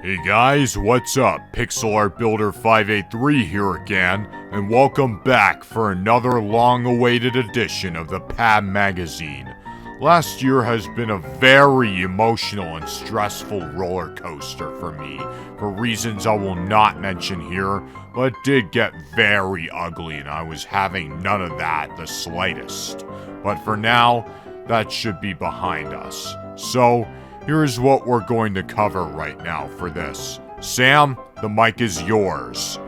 Hey guys, what's up? Pixel Art Builder 583 here again, and welcome back for another long-awaited edition of the PAB Magazine. Last year has been a very emotional and stressful roller coaster for me, for reasons I will not mention here, but it did get very ugly and I was having none of that the slightest. But for now, that should be behind us. So, here's what we're going to cover right now for this. Sam, the mic is yours.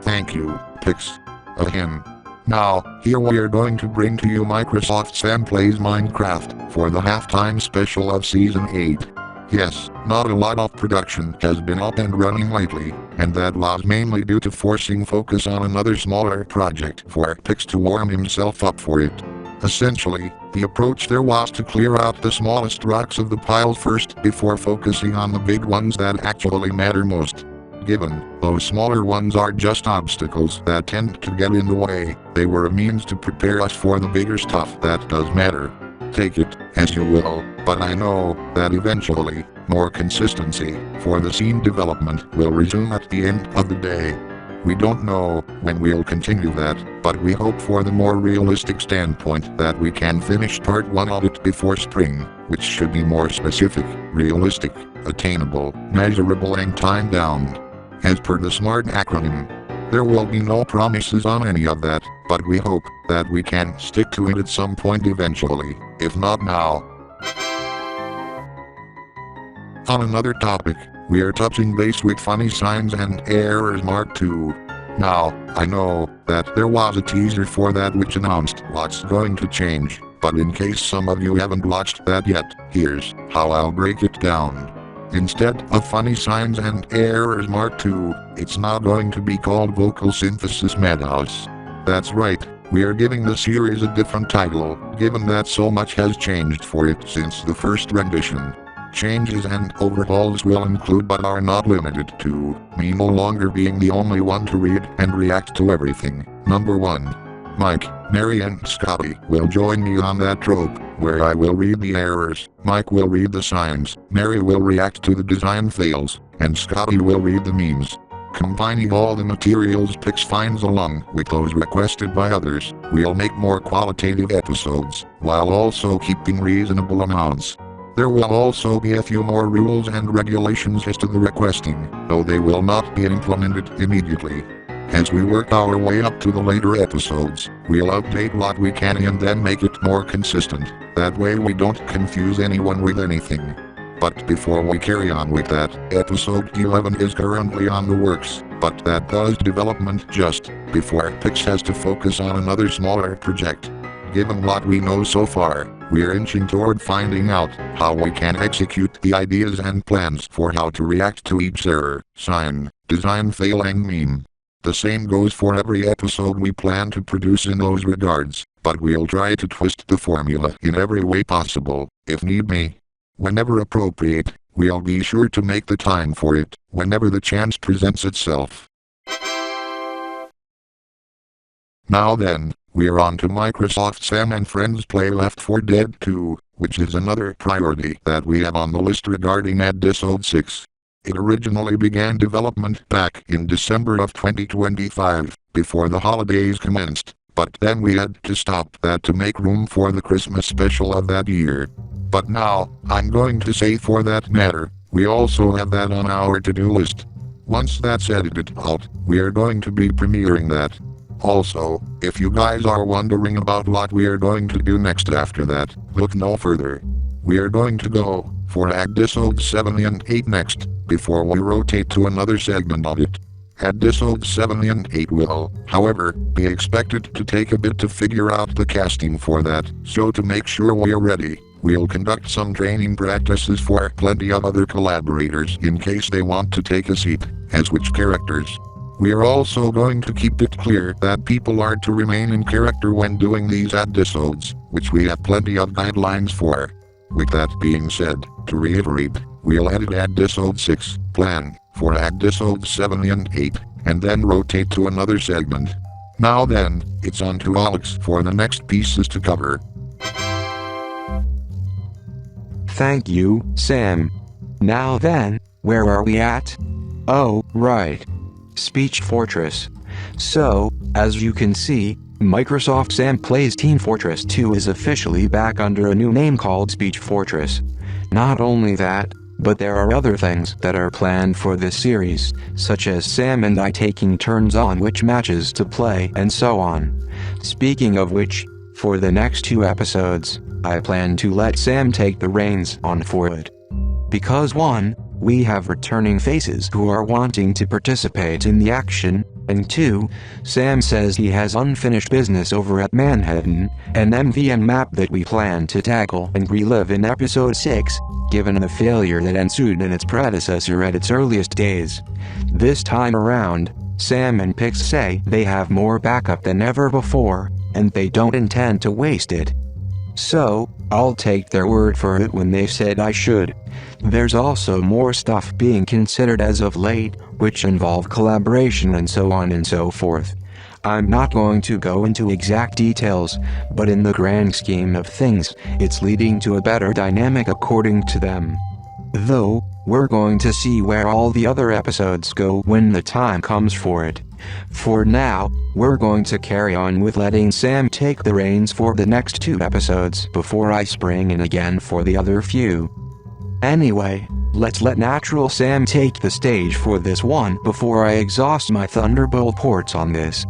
Thank you, Pix. Again. Now, here we are going to bring to you Microsoft Sam Plays Minecraft for the halftime special of Season 8. Yes, not a lot of production has been up and running lately, and that was mainly due to forcing focus on another smaller project for Pix to warm himself up for it. Essentially, the approach there was to clear out the smallest rocks of the pile first before focusing on the big ones that actually matter most. Given those smaller ones are just obstacles that tend to get in the way, they were a means to prepare us for the bigger stuff that does matter. Take it as you will, but I know that eventually, more consistency for the scene development will resume at the end of the day. We don't know when we'll continue that, but we hope for the more realistic standpoint that we can finish part 1 of it before spring, which should be more specific, realistic, attainable, measurable and time-bound. As per the SMART acronym. There will be no promises on any of that, but we hope that we can stick to it at some point eventually, if not now. On another topic, we are touching base with funny signs and errors Mark II. Now, I know that there was a teaser for that which announced what's going to change, but in case some of you haven't watched that yet, here's how I'll break it down. Instead of Funny Signs and Errors Mark II, it's now going to be called Vocal Synthesis Madhouse. That's right, we are giving the series a different title, given that so much has changed for it since the first rendition. Changes and overhauls will include but are not limited to me no longer being the only one to read and react to everything. Number 1. Mike, Mary and Scotty will join me on that trope, where I will read the errors, Mike will read the signs, Mary will react to the design fails, and Scotty will read the memes. Combining all the materials Pix finds along with those requested by others, we'll make more qualitative episodes, while also keeping reasonable amounts. There will also be a few more rules and regulations as to the requesting, though they will not be implemented immediately. As we work our way up to the later episodes, we'll update what we can and then make it more consistent, that way we don't confuse anyone with anything. But before we carry on with that, episode 11 is currently on the works, but that does development just before Pix has to focus on another smaller project. Given what we know so far, we're inching toward finding out how we can execute the ideas and plans for how to react to each error, sign, design fail and meme. The same goes for every episode we plan to produce in those regards, but we'll try to twist the formula in every way possible, if need be. Whenever appropriate, we'll be sure to make the time for it, whenever the chance presents itself. Now then, we're on to Microsoft Sam and Friends Play Left 4 Dead 2, which is another priority that we have on the list regarding episode 6. It originally began development back in December of 2025, before the holidays commenced, but then we had to stop that to make room for the Christmas special of that year. But now, I'm going to say for that matter, we also have that on our to-do list. Once that's edited out, we are going to be premiering that. Also, if you guys are wondering about what we are going to do next after that, look no further. We are going to go for episodes 7 and 8 next, before we rotate to another segment of it. Episodes 7 and 8 will, however, be expected to take a bit to figure out the casting for that, so to make sure we are ready, We'll conduct some training practices for plenty of other collaborators in case they want to take a seat as which characters. We are also going to keep it clear that people are to remain in character when doing these episodes, which we have plenty of guidelines for. With that being said, to reiterate, we'll edit episode 6, plan for episodes 7 and 8, and then rotate to another segment. Now then, it's on to Alex for the next pieces to cover. Thank you, Sam. Now then, where are we at? Oh, right. Speech Fortress. So, as you can see, Microsoft Sam Plays Team Fortress 2 is officially back under a new name called Speech Fortress. Not only that, but there are other things that are planned for this series, such as Sam and I taking turns on which matches to play and so on. Speaking of which, for the next 2 episodes, I plan to let Sam take the reins on for it. Because 1, we have returning faces who are wanting to participate in the action, and 2, Sam says he has unfinished business over at McFaddin, an MVM map that we plan to tackle and relive in episode 6, given the failure that ensued in its predecessor at its earliest days. This time around, Sam and Pix say they have more backup than ever before, and they don't intend to waste it. So, I'll take their word for it when they said I should. There's also more stuff being considered as of late, which involve collaboration and so on and so forth. I'm not going to go into exact details, but in the grand scheme of things, it's leading to a better dynamic according to them. Though, we're going to see where all the other episodes go when the time comes for it. For now, we're going to carry on with letting Sam take the reins for the next 2 episodes before I spring in again for the other few. Anyway, let's let natural Sam take the stage for this one before I exhaust my Thunderbolt ports on this.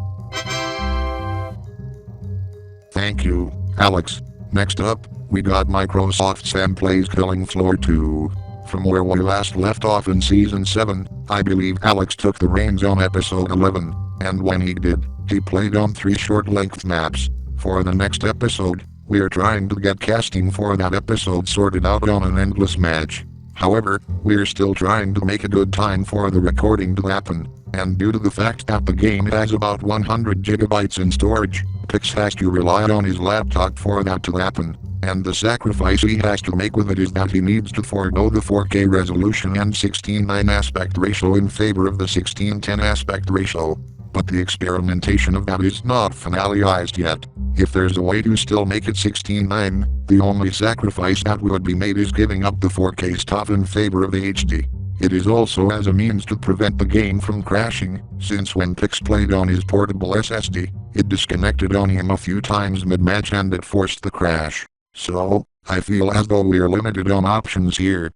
Thank you, Alex. Next up, we got Microsoft Sam Plays Killing Floor 2. From where we last left off in Season 7, I believe Alex took the reins on Episode 11, and when he did, he played on 3 short-length maps. For the next episode, we are trying to get casting for that episode sorted out on an endless match. However, we're still trying to make a good time for the recording to happen, and due to the fact that the game has about 100 gigabytes in storage, Pix has to rely on his laptop for that to happen. And the sacrifice he has to make with it is that he needs to forego the 4K resolution and 16:9 aspect ratio in favor of the 16:10 aspect ratio. But the experimentation of that is not finalized yet. If there's a way to still make it 16:9, the only sacrifice that would be made is giving up the 4K stuff in favor of the HD. It is also as a means to prevent the game from crashing, since when Pix played on his portable SSD, it disconnected on him a few times mid-match and it forced the crash. So, I feel as though we're limited on options here.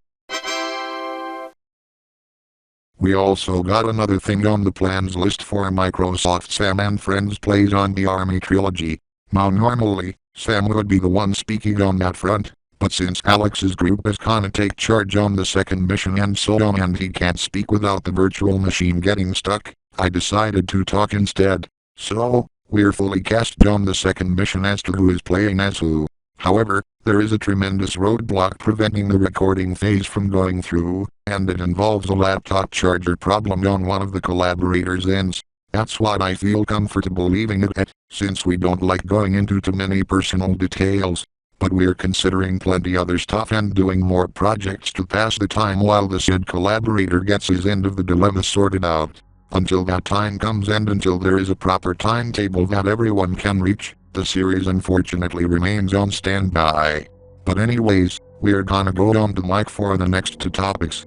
We also got another thing on the plans list for Microsoft Sam and Friends Plays on the Army Trilogy. Now normally, Sam would be the one speaking on that front, but since Alex's group is gonna take charge on the second mission and so on and he can't speak without the virtual machine getting stuck, I decided to talk instead. So, we're fully cast on the second mission as to who is playing as who. However, there is a tremendous roadblock preventing the recording phase from going through, and it involves a laptop charger problem on one of the collaborators' ends. That's what I feel comfortable leaving it at, since we don't like going into too many personal details. But we're considering plenty other stuff and doing more projects to pass the time while the said collaborator gets his end of the dilemma sorted out. Until that time comes and until there is a proper timetable that everyone can reach, the series unfortunately remains on standby. But anyways, we're gonna go on to Mike for the next 2 topics.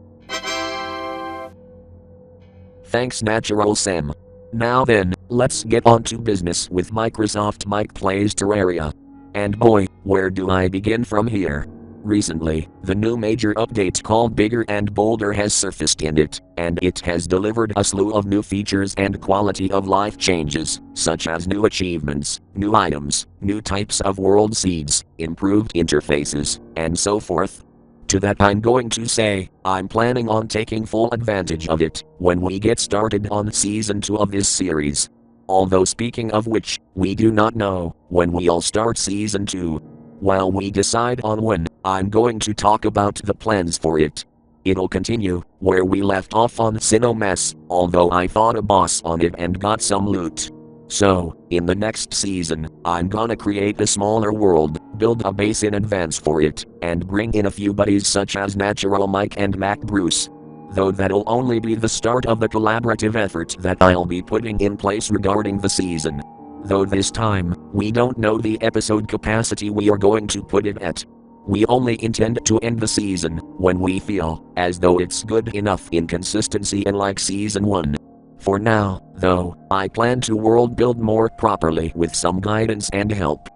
Thanks Natural Sam. Now then, let's get on to business with Microsoft Mike Plays Terraria. And boy, where do I begin from here? Recently, the new major update called Bigger and Bolder has surfaced in it, and it has delivered a slew of new features and quality of life changes, such as new achievements, new items, new types of world seeds, improved interfaces, and so forth. To that I'm going to say, I'm planning on taking full advantage of it when we get started on Season 2 of this series. Although speaking of which, we do not know when we'll start Season 2. while we decide on when, I'm going to talk about the plans for it. It'll continue where we left off on Sinomas, although I fought a boss on it and got some loot. So, in the next season, I'm gonna create a smaller world, build a base in advance for it, and bring in a few buddies such as Natural Mike and Mac Bruce. Though that'll only be the start of the collaborative effort that I'll be putting in place regarding the season. Though this time, we don't know the episode capacity we are going to put it at. We only intend to end the season when we feel as though it's good enough in consistency and like season 1. For now, though, I plan to world build more properly with some guidance and help.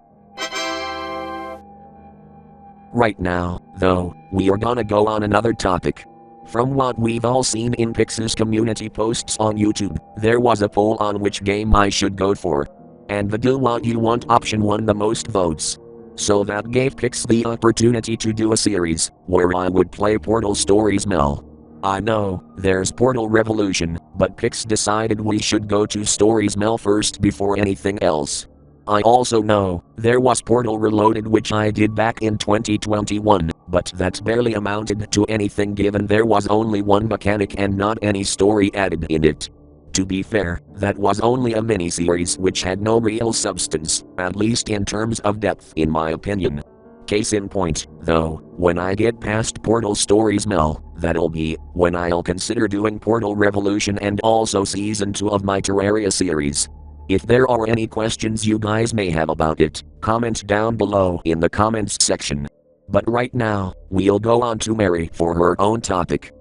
Right now, though, we are gonna go on another topic. From what we've all seen in Pix's community posts on YouTube, there was a poll on which game I should go for. And the do what you want option won the most votes. So that gave Pix the opportunity to do a series, where I would play Portal Stories Mel. I know, there's Portal Revolution, but Pix decided we should go to Stories Mel first before anything else. I also know, there was Portal Reloaded which I did back in 2021, but that barely amounted to anything given there was only one mechanic and not any story added in it. To be fair, that was only a mini-series which had no real substance, at least in terms of depth in my opinion. Case in point, though, when I get past Portal Stories Mel, that'll be when I'll consider doing Portal Revolution and also Season 2 of my Terraria series. If there are any questions you guys may have about it, comment down below in the comments section. But right now, we'll go on to Mary for her own topic.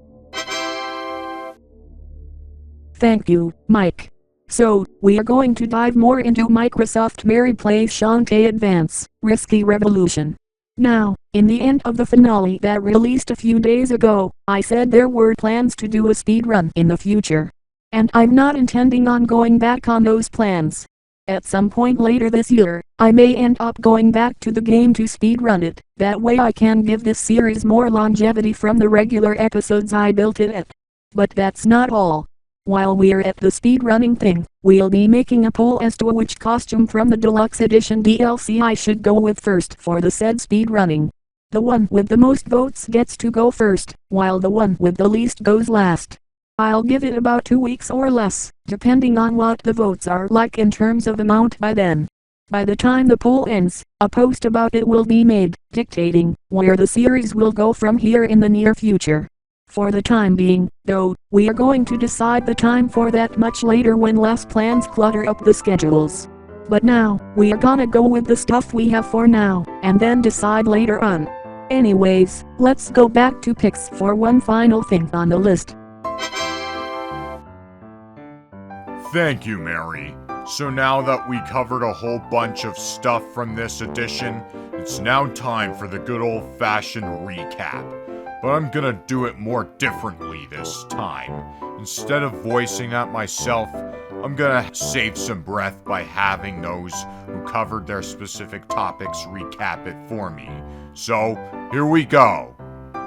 Thank you, Mike. So, we are going to dive more into Microsoft Mary Plays Shantae Advance, Risky Revolution. Now, in the end of the finale that released a few days ago, I said there were plans to do a speedrun in the future. And I'm not intending on going back on those plans. At some point later this year, I may end up going back to the game to speedrun it, that way I can give this series more longevity from the regular episodes I built it at. But that's not all. While we're at the speedrunning thing, we'll be making a poll as to which costume from the Deluxe Edition DLC I should go with first for the said speedrunning. The one with the most votes gets to go first, while the one with the least goes last. I'll give it about 2 weeks or less, depending on what the votes are like in terms of amount by then. By the time the poll ends, a post about it will be made, dictating where the series will go from here in the near future. For the time being, though, we are going to decide the time for that much later when less plans clutter up the schedules. But now, we are gonna go with the stuff we have for now, and then decide later on. Anyways, let's go back to Pix for one final thing on the list. Thank you, Mary. So now that we covered a whole bunch of stuff from this edition, it's now time for the good old-fashioned recap. But I'm gonna do it more differently this time. Instead of voicing at myself, I'm gonna save some breath by having those who covered their specific topics recap it for me. So, here we go.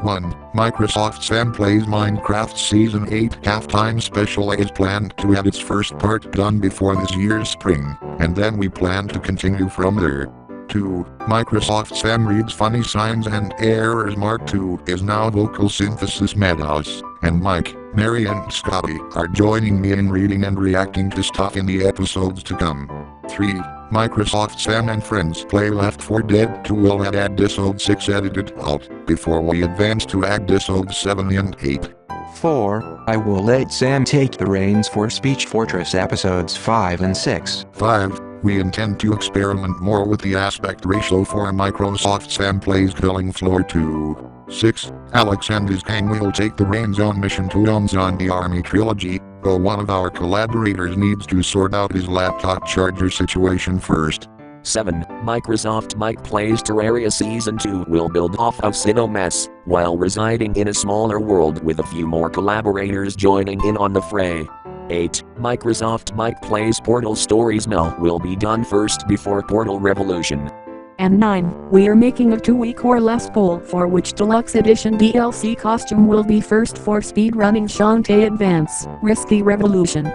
1. Microsoft Sam Plays Minecraft Season 8 Halftime Special is planned to have its first part done before this year's spring, and then we plan to continue from there. 2. Microsoft Sam Reads Funny Signs and Errors Mark II is now Vocal Synthesis Madhouse, and Mike, Mary and Scotty are joining me in reading and reacting to stuff in the episodes to come. 3. Microsoft Sam and Friends Play Left 4 Dead 2 will add Episode 6 edited out, before we advance to Episode 7 and 8. 4. I will let Sam take the reins for Speech Fortress episodes 5 and 6. 5. We intend to experiment more with the aspect ratio for Microsoft Sam Plays Killing Floor 2. 6. Alex and his gang will take the reins on Mission 2 on Zombie Army Trilogy, though one of our collaborators needs to sort out his laptop charger situation first. 7. Microsoft Mike Plays Terraria Season 2 will build off of Sinomas, while residing in a smaller world with a few more collaborators joining in on the fray. 8. Microsoft Mike Plays Portal Stories Mel will be done first before Portal Revolution. And 9. We are making a 2-week or less poll for which Deluxe Edition DLC costume will be first for speedrunning Shantae Advance, Risky Revolution.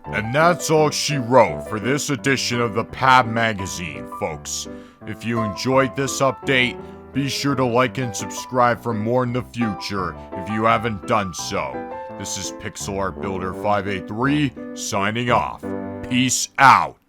And that's all she wrote for this edition of the PAB Magazine, folks. If you enjoyed this update, be sure to like and subscribe for more in the future if you haven't done so. This is Pixel Art Builder 583 signing off. Peace out.